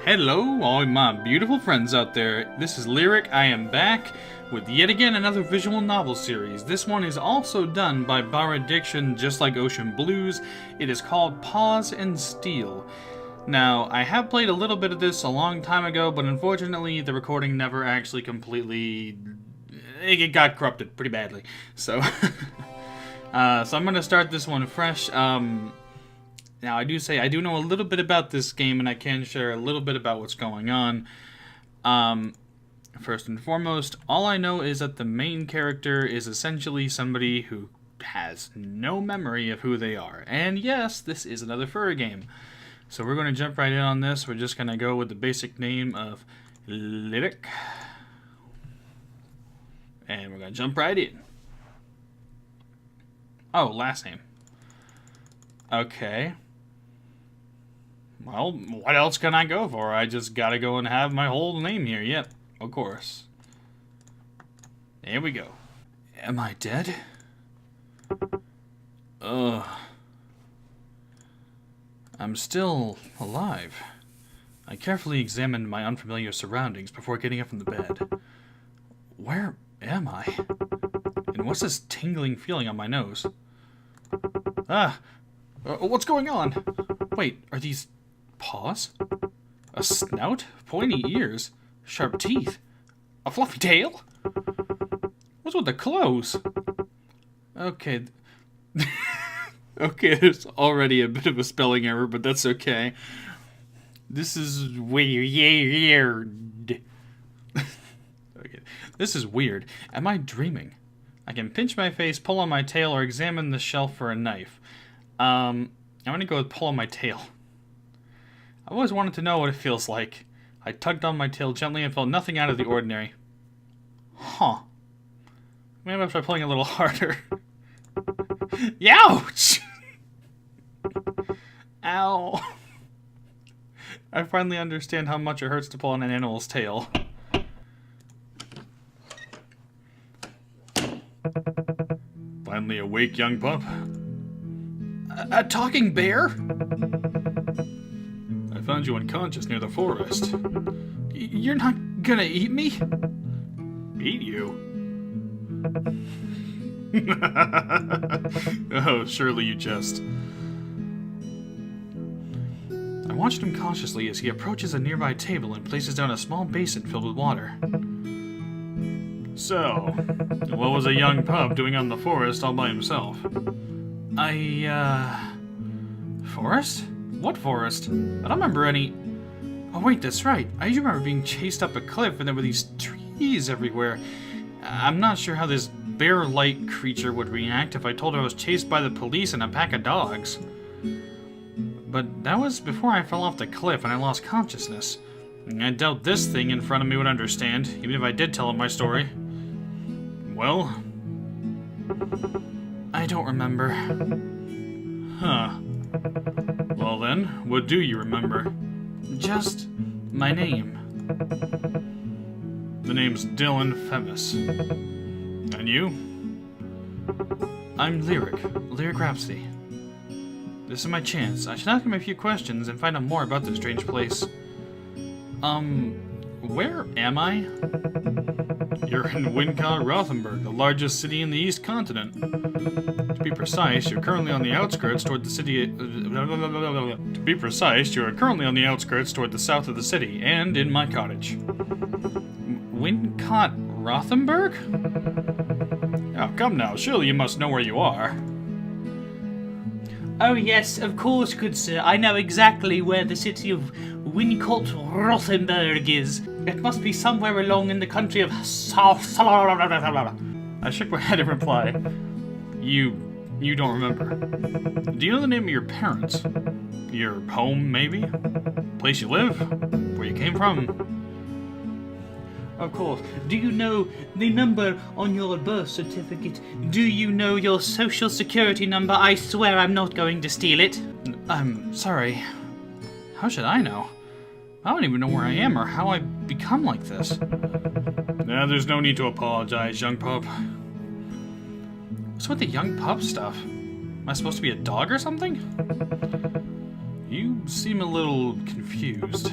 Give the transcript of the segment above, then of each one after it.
Hello, all my beautiful friends out there. This is Lyric. I am back with yet again another visual novel series. This one is also done by Bara-Diction, just like Ocean Blues. It is called Paws and Steel. Now, I have played a little bit of this a long time ago, but unfortunately the recording never actually completely... It got corrupted pretty badly. So, I'm going to start this one fresh. Now, I do know a little bit about this game, and I can share a little bit about what's going on. First and foremost, all I know is that the main character is essentially somebody who has no memory of who they are. And yes, this is another furry game. So we're going to jump right in on this. We're just going to go with the basic name of Lyric. And we're going to jump right in. Oh, last name. Okay. Well, what else can I go for? I just gotta go and have my whole name here. Yep, of course. There we go. Am I dead? Ugh. I'm still alive. I carefully examined my unfamiliar surroundings before getting up from the bed. Where am I? And what's this tingling feeling on my nose? What's going on? Wait, are these paws? A snout? Pointy ears? Sharp teeth? A fluffy tail? What's with the clothes? Okay. Okay, there's already a bit of a spelling error, but that's okay. This is weird. Okay. This is weird. Am I dreaming? I can pinch my face, pull on my tail, or examine the shelf for a knife. I'm gonna go with pull on my tail. I've always wanted to know what it feels like. I tugged on my tail gently and felt nothing out of the ordinary. Huh. Maybe I'll try pulling a little harder. Youch! Ow. I finally understand how much it hurts to pull on an animal's tail. Finally awake, young pup. A talking bear? I found you unconscious near the forest. You're not gonna eat me? Eat you? Oh, surely you jest. I watched him cautiously as he approaches a nearby table and places down a small basin filled with water. So, what was a young pup doing out in the forest all by himself? Forest? What forest? I don't remember any... Oh wait, that's right. I do remember being chased up a cliff and there were these trees everywhere. I'm not sure how this bear-like creature would react if I told her I was chased by the police and a pack of dogs. But that was before I fell off the cliff and I lost consciousness. I doubt this thing in front of me would understand, even if I did tell him my story. Well... I don't remember. Huh. Well then, what do you remember? Just my name. The name's Dylan Femis. And you? I'm Lyric Rhapsody. This is my chance. I should ask him a few questions and find out more about this strange place. Where am I? You're in Rothenburg, the largest city in the East Continent. To be precise, you're currently on the outskirts toward the city... To be precise, you are currently on the outskirts toward the south of the city, and in my cottage. Rothenburg? Oh, come now, surely you must know where you are. Oh yes, of course, good sir. I know exactly where the city of Rothenburg is. It must be somewhere along in the country of South... I shook my head in reply. You don't remember. Do you know the name of your parents? Your home, maybe? Place you live? Where you came from? Of course. Do you know the number on your birth certificate? Do you know your social security number? I swear I'm not going to steal it. I'm sorry. How should I know? I don't even know where I am or how I become like this. Nah, there's no need to apologize, young pup. What's with the young pup stuff? Am I supposed to be a dog or something? You seem a little confused.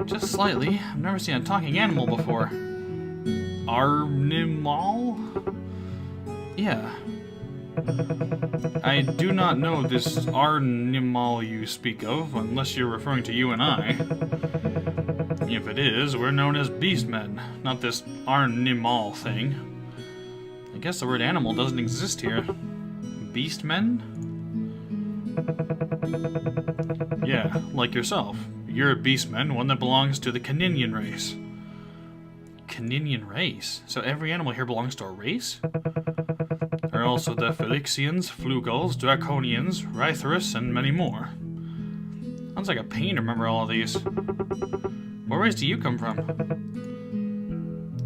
Just slightly. I've never seen a talking animal before. Animal? Yeah. I do not know this animal you speak of, unless you're referring to you and I. If it is, we're known as beastmen, not this animal thing. I guess the word animal doesn't exist here. Beastmen? Yeah, like yourself. You're a beastman, one that belongs to the caninian race. Caninian race? So every animal here belongs to a race? There are also the Felixians, Flugels, Draconians, Rythrus, and many more. Sounds like a pain to remember all of these. What race do you come from?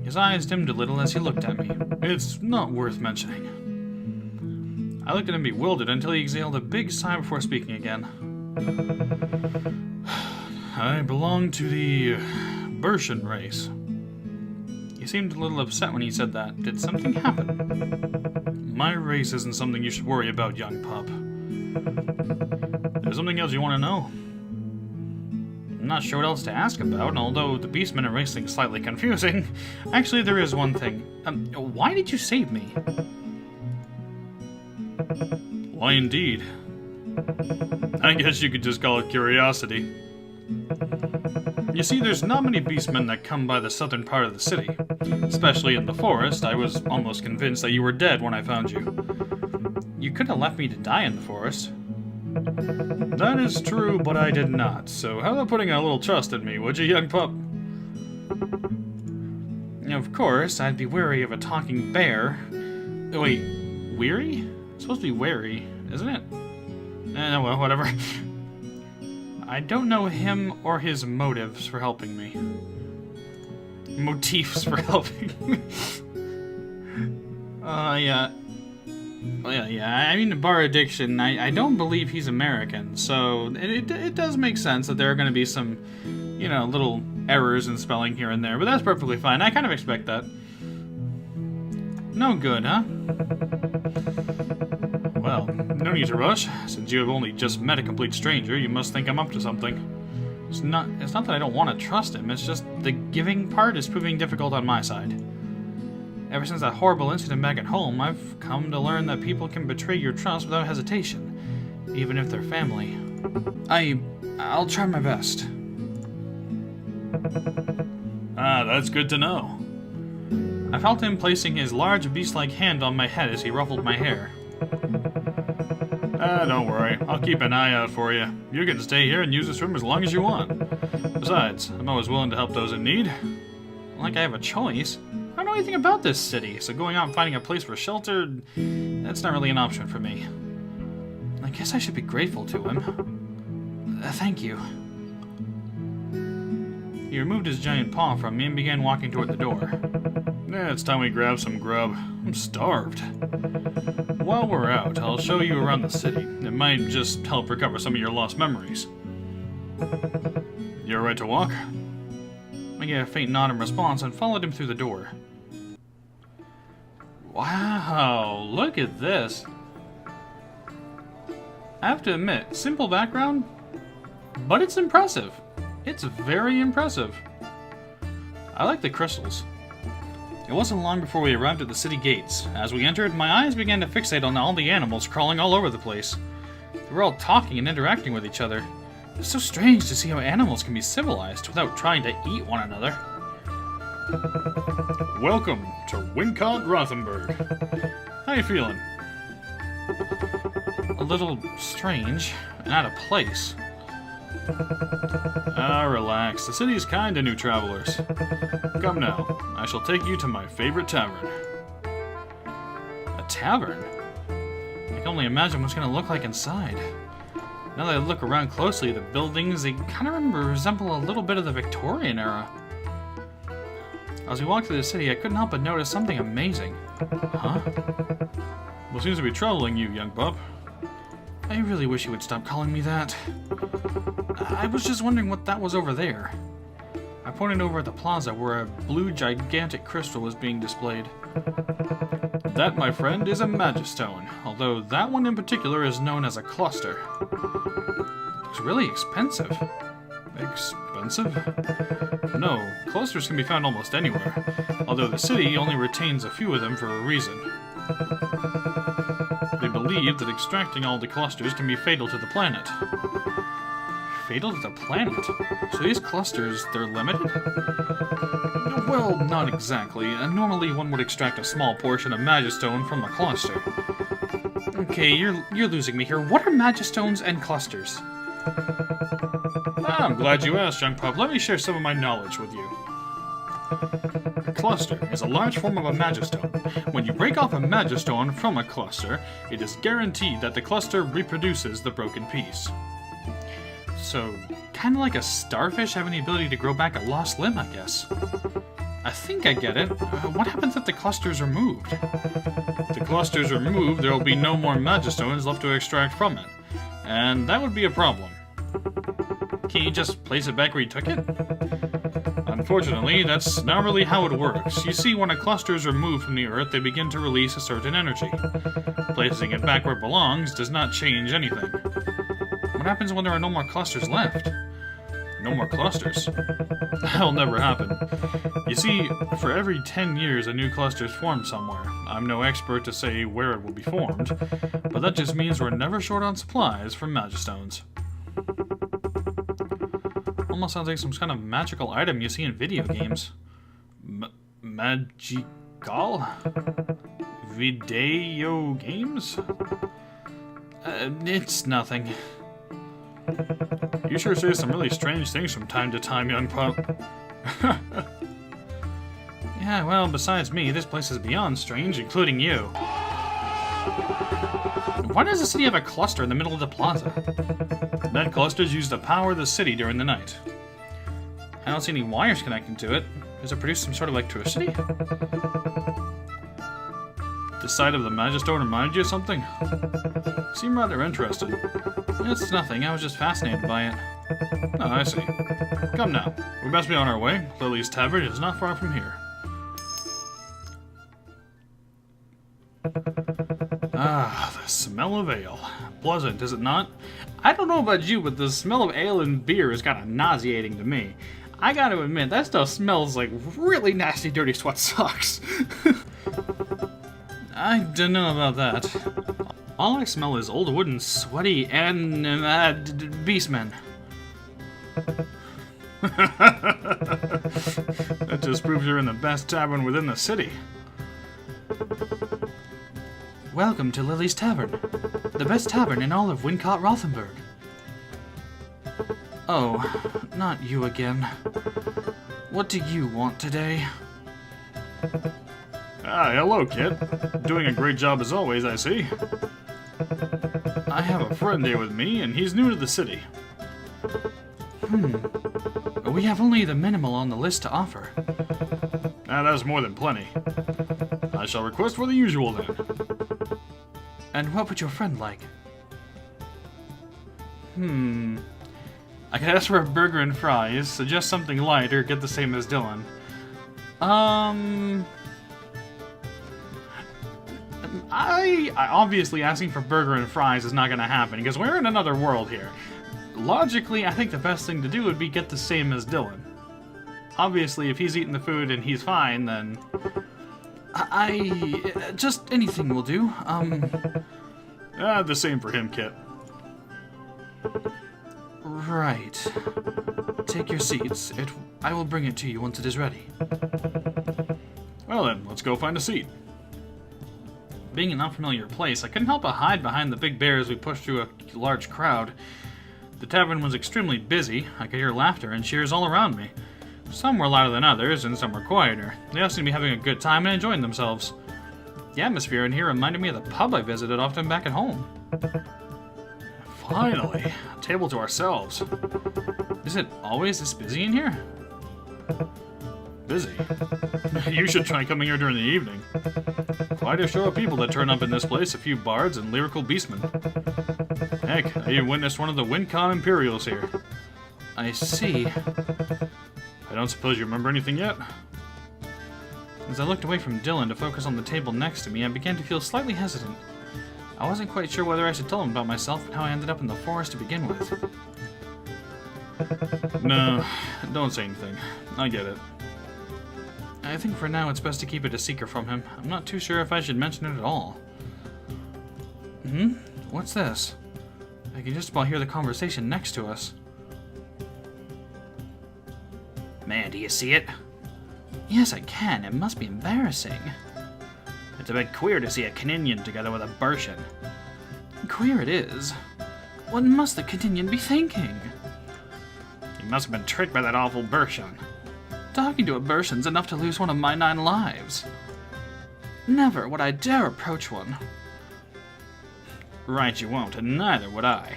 His eyes dimmed a little as he looked at me. It's not worth mentioning. I looked at him bewildered until he exhaled a big sigh before speaking again. I belong to the Bertian race. He seemed a little upset when he said that. Did something happen? My race isn't something you should worry about, young pup. There's something else you want to know? I'm not sure what else to ask about, and although the beastmen and race thing is slightly confusing, actually there is one thing. Why did you save me? Why indeed? I guess you could just call it curiosity. You see, there's not many beastmen that come by the southern part of the city. Especially in the forest. I was almost convinced that you were dead when I found you. You could have left me to die in the forest. That is true, but I did not. So how about putting a little trust in me, would you, young pup? Of course, I'd be wary of a talking bear. Oh, wait, weary? It's supposed to be wary, isn't it? Well, whatever. I don't know him or his motives for helping me. Motifs for helping me. Yeah. Well, yeah. I mean, Bara-Diction, I don't believe he's American, so it does make sense that there are going to be some, you know, little errors in spelling here and there, but that's perfectly fine. I kind of expect that. No good, huh? Well, no need to rush. Since you have only just met a complete stranger, you must think I'm up to something. It's not that I don't want to trust him, it's just the giving part is proving difficult on my side. Ever since that horrible incident back at home, I've come to learn that people can betray your trust without hesitation, even if they're family. I'll try my best. Ah, that's good to know. I felt him placing his large beast-like hand on my head as he ruffled my hair. Don't worry. I'll keep an eye out for you. You can stay here and use this room as long as you want. Besides, I'm always willing to help those in need. Like I have a choice. I don't know anything about this city, so going out and finding a place for shelter, that's not really an option for me. I guess I should be grateful to him. Thank you. He removed his giant paw from me and began walking toward the door. Yeah, it's time we grab some grub. I'm starved. While we're out, I'll show you around the city. It might just help recover some of your lost memories. You alright to walk? I gave a faint nod in response and followed him through the door. Wow, look at this. I have to admit, simple background, but it's impressive. It's very impressive. I like the crystals. It wasn't long before we arrived at the city gates. As we entered, my eyes began to fixate on all the animals crawling all over the place. They were all talking and interacting with each other. It's so strange to see how animals can be civilized without trying to eat one another. Welcome to Wincott Rothenburg. How you feeling? A little strange and out of place. Relax. The city's kind to new travelers. Come now. I shall take you to my favorite tavern. A tavern? I can only imagine what's going to look like inside. Now that I look around closely, the buildings, they kind of resemble a little bit of the Victorian era. As we walked through the city, I couldn't help but notice something amazing. Huh? What seems to be troubling you, young pup? I really wish you would stop calling me that. I was just wondering what that was over there. I pointed over at the plaza where a blue gigantic crystal was being displayed. That, my friend, is a magistone, although that one in particular is known as a cluster. looks really expensive. Expensive? No, clusters can be found almost anywhere, although the city only retains a few of them for a reason. They believe that extracting all the clusters can be fatal to the planet. Fatal to the planet? So these clusters, they're limited? Well, not exactly. Normally one would extract a small portion of magistone from a cluster. Okay, you're losing me here. What are magistones and clusters? I'm glad you asked, young pup. Let me share some of my knowledge with you. A cluster is a large form of a magistone. When you break off a magistone from a cluster, it is guaranteed that the cluster reproduces the broken piece. So, kinda like a starfish having the ability to grow back a lost limb, I guess. I think I get it. What happens if the cluster's removed? If the cluster's removed, there will be no more magistones left to extract from it. And that would be a problem. Can you just place it back where you took it? Unfortunately, that's not really how it works. You see, when a cluster is removed from the Earth, they begin to release a certain energy. Placing it back where it belongs does not change anything. What happens when there are no more clusters left? No more clusters? That'll never happen. You see, for every 10 years a new cluster is formed somewhere. I'm no expert to say where it will be formed, but that just means we're never short on supplies from magistones. Almost sounds like some kind of magical item you see in video games. Magical? Video games? It's nothing. You sure say some really strange things from time to time, young pup. Yeah, well, besides me, this place is beyond strange, including you. Why does the city have a cluster in the middle of the plaza? That clusters use the power of the city during the night. I don't see any wires connecting to it. Does it produce some sort of electricity? The sight of the magistone reminded you of something? You seem rather interested. It's nothing, I was just fascinated by it. Oh, I see. Come now, we must be on our way. Lily's Tavern is not far from here. Ah, the smell of ale. Pleasant, is it not? I don't know about you, but the smell of ale and beer is kind of nauseating to me. I gotta admit, that stuff smells like really nasty, dirty sweat socks. I don't know about that. All I smell is old wood and sweaty and beastmen. That just proves you're in the best tavern within the city. Welcome to Lily's Tavern, the best tavern in all of Wincott-Rothenburg. Oh, not you again. What do you want today? Ah, hello, kid. Doing a great job as always, I see. I have a friend here with me, and he's new to the city. We have only the minimal on the list to offer. Ah, that's more than plenty. I shall request for the usual then. And what would your friend like? I could ask for a burger and fries, suggest something light, or get the same as Dylan. I obviously asking for burger and fries is not gonna happen, because we're in another world here. Logically, I think the best thing to do would be get the same as Dylan. Obviously, if he's eating the food and he's fine, then... just anything will do. The same for him, Kit. Right. Take your seats. I will bring it to you once it is ready. Well then, let's go find a seat. Being an unfamiliar place, I couldn't help but hide behind the big bear as we pushed through a large crowd. The tavern was extremely busy. I could hear laughter and cheers all around me. Some were louder than others, and some were quieter. They all seemed to be having a good time and enjoying themselves. The atmosphere in here reminded me of the pub I visited often back at home. Finally, a table to ourselves. Is it always this busy in here? Busy? You should try coming here during the evening. Quite a show of people that turn up in this place, a few bards and lyrical beastmen. Heck, I even witnessed one of the Wincott Imperials here. I see. I don't suppose you remember anything yet? As I looked away from Dylan to focus on the table next to me, I began to feel slightly hesitant. I wasn't quite sure whether I should tell him about myself and how I ended up in the forest to begin with. No, don't say anything. I get it. I think for now it's best to keep it a secret from him. I'm not too sure if I should mention it at all. What's this? I can just about hear the conversation next to us. Man, do you see it? Yes, I can. It must be embarrassing. It's a bit queer to see a Caninian together with a Burschen. Queer it is. What must the Caninian be thinking? He must have been tricked by that awful Burschen. Talking to a Burschen's enough to lose one of my 9 lives. Never would I dare approach one. Right you won't, and neither would I.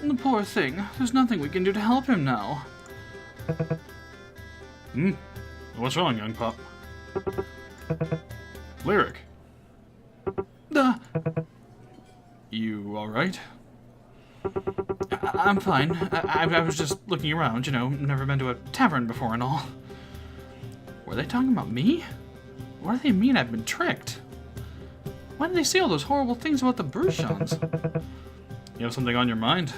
The poor thing. There's nothing we can do to help him now. What's wrong, young pup? Lyric. You alright? I'm fine. I was just looking around, you know, never been to a tavern before and all. Were they talking about me? What do they mean I've been tricked? Why did they say all those horrible things about the Burschens? You have something on your mind?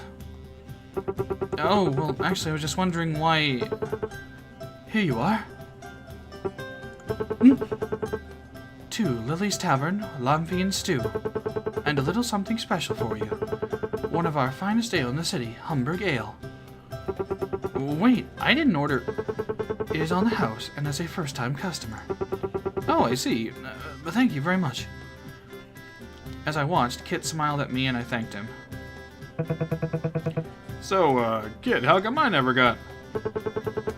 Oh, well, actually, I was just wondering why... Here you are. To Lily's Tavern, lamb and stew. And a little something special for you. One of our finest ale in the city, Hamburg Ale. Wait, I didn't order... It is on the house, and as a first-time customer. Oh, I see. Thank you very much. As I watched, Kit smiled at me and I thanked him. So, Kit, how come I never got...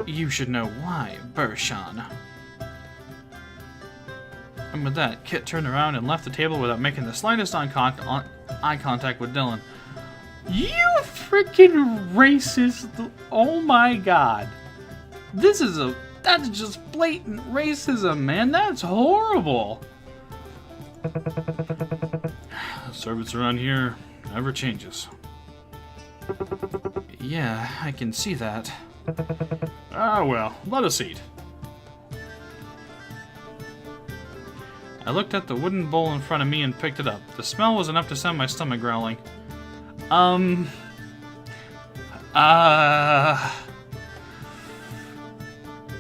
You should know why, Burschen. And with that, Kit turned around and left the table without making the slightest eye contact with Dylan. You freaking racist! Oh my god. That's just blatant racism, man. That's horrible. Service around here never changes. Yeah, I can see that. Ah, well, let us eat. I looked at the wooden bowl in front of me and picked it up. The smell was enough to send my stomach growling.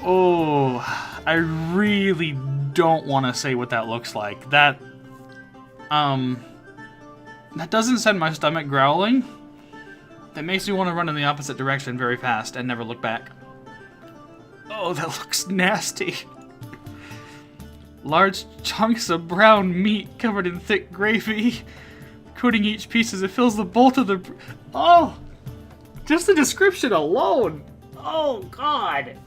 Oh, I really don't want to say what that looks like. That doesn't send my stomach growling. That makes me want to run in the opposite direction very fast and never look back. Oh, that looks nasty. Large chunks of brown meat covered in thick gravy. Coating each piece as it fills the bowl to the... Oh! Just the description alone! Oh, God!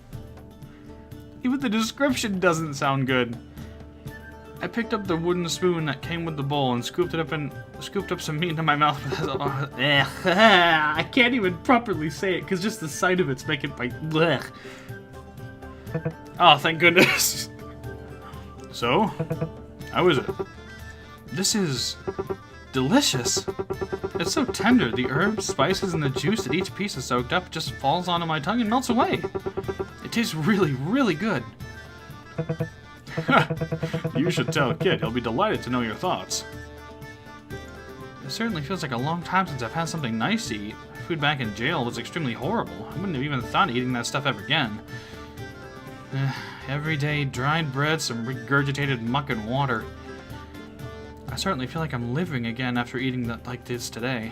Even the description doesn't sound good. I picked up the wooden spoon that came with the bowl and scooped up some meat into my mouth. I can't even properly say it because just the sight of it's making my... Blech. Oh, thank goodness. So, how is it? This is delicious. It's so tender. The herbs, spices, and the juice that each piece is soaked up just falls onto my tongue and melts away. It tastes really, really good. You should tell Kit. He'll be delighted to know your thoughts. It certainly feels like a long time since I've had something nice to eat. Food back in jail was extremely horrible. I wouldn't have even thought of eating that stuff ever again. Every day, dried bread, some regurgitated muck and water. I certainly feel like I'm living again after eating that like this today.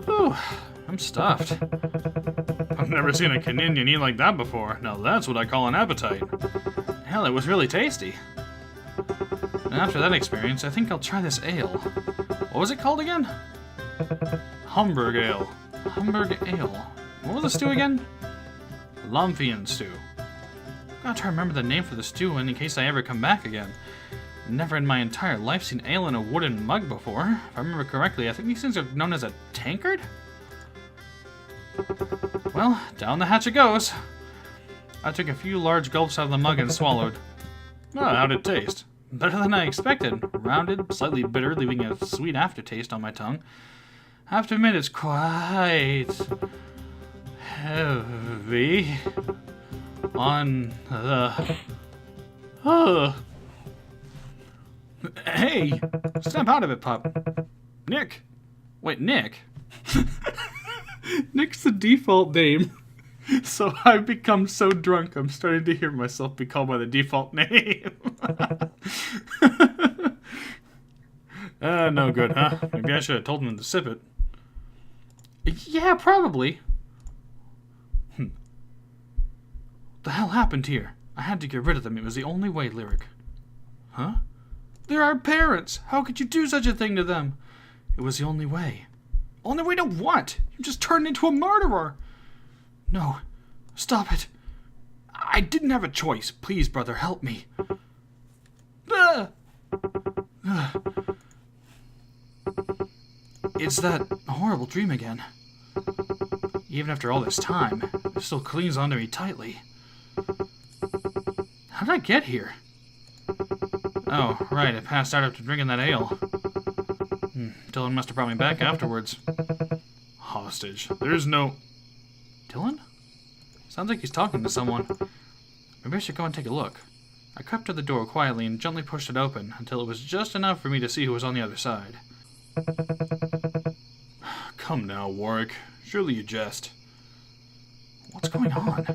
Whew, I'm stuffed. I've never seen a Caninian eat like that before. Now that's what I call an appetite. Hell, it was really tasty. And after that experience, I think I'll try this ale. What was it called again? Hamburg Ale. Hamburg Ale. What was the stew again? Lamfian stew. Gotta try to remember the name for the stew in case I ever come back again. Never in my entire life seen ale in a wooden mug before. If I remember correctly, I think these things are known as a tankard? Well, down the hatch it goes. I took a few large gulps out of the mug and swallowed. Ah, how'd it taste? Better than I expected. Rounded, slightly bitter, leaving a sweet aftertaste on my tongue. I have to admit it's quite heavy on the... Hey! Snap out of it, pup. Nick! Wait, Nick? Nick's the default name. So I've become so drunk, I'm starting to hear myself be called by the default name. No good, huh? Maybe I should have told him to sip it. Yeah, probably. What the hell happened here? I had to get rid of them. It was the only way, Lyric. Huh? They're our parents. How could you do such a thing to them? It was the only way. Only way to what? You just turned into a murderer. No. Stop it. I didn't have a choice. Please, brother, help me. It's that horrible dream again. Even after all this time, it still clings onto me tightly. How did I get here? Oh, right, I passed out after drinking that ale. Dylan must have brought me back afterwards. Hostage. There's no... Dylan? Sounds like he's talking to someone. Maybe I should go and take a look. I crept to the door quietly and gently pushed it open until it was just enough for me to see who was on the other side. Come now, Warwick. Surely you jest. What's going on?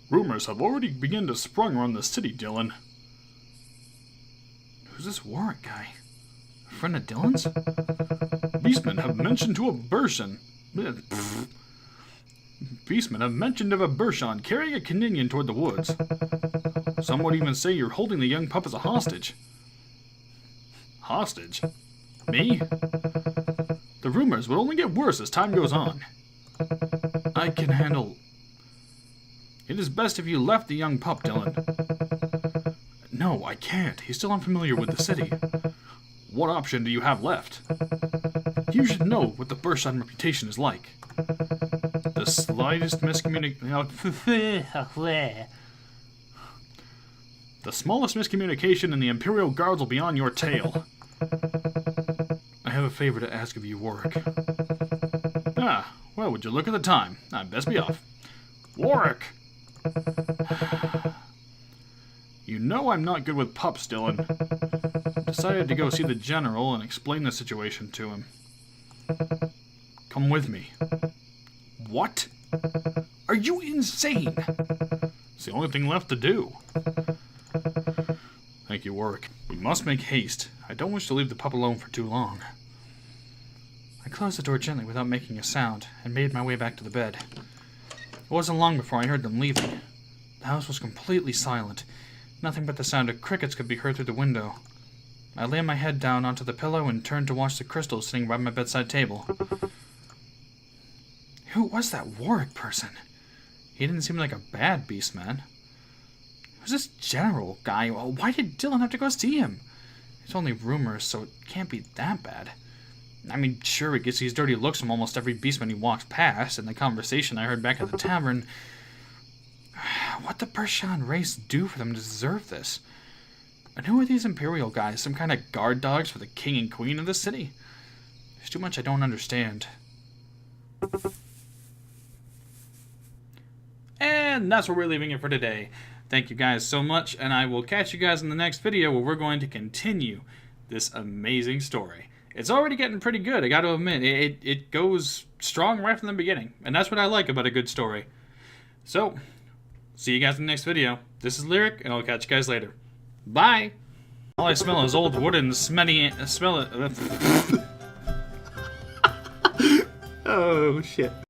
Rumors have already begun to sprung around the city, Dylan. Who's this Warwick guy? A friend of Dylan's? Beastmen have mentioned to a Bershan. Beastmen have mentioned of a Bershan carrying a caninian toward the woods. Some would even say you're holding the young pup as a hostage. Hostage? Me? The rumors will only get worse as time goes on. I can handle... It is best if you left the young pup, Dylan. No, I can't. He's still unfamiliar with the city. What option do you have left? You should know what the Bershan reputation is like. The slightest The smallest miscommunication and the Imperial Guards will be on your tail. I have a favor to ask of you, Warwick. Ah, well, would you look at the time? I'd best be off. Warwick! You know I'm not good with pups, Dylan. Decided to go see the General and explain the situation to him. Come with me. What? Are you insane? It's the only thing left to do. Thank you, Warwick. We must make haste. I don't wish to leave the pup alone for too long. I closed the door gently without making a sound and made my way back to the bed. It wasn't long before I heard them leaving. The house was completely silent. Nothing but the sound of crickets could be heard through the window. I lay my head down onto the pillow and turned to watch the crystals sitting by my bedside table. Who was that Warwick person? He didn't seem like a bad beastman. Who's this general guy? Why did Dylan have to go see him? It's only rumors, so it can't be that bad. I mean, sure, he gets these dirty looks from almost every beastman he walks past, and the conversation I heard back at the tavern... What the Bershan race do for them to deserve this? And who are these Imperial guys? Some kind of guard dogs for the king and queen of the city? There's too much I don't understand. And that's where we're leaving it for today. Thank you guys so much, and I will catch you guys in the next video where we're going to continue this amazing story. It's already getting pretty good, I gotta admit. It goes strong right from the beginning, and that's what I like about a good story. So, see you guys in the next video. This is Lyric, and I'll catch you guys later. Bye! All I smell is old wood and smelly... smell it... Oh, shit.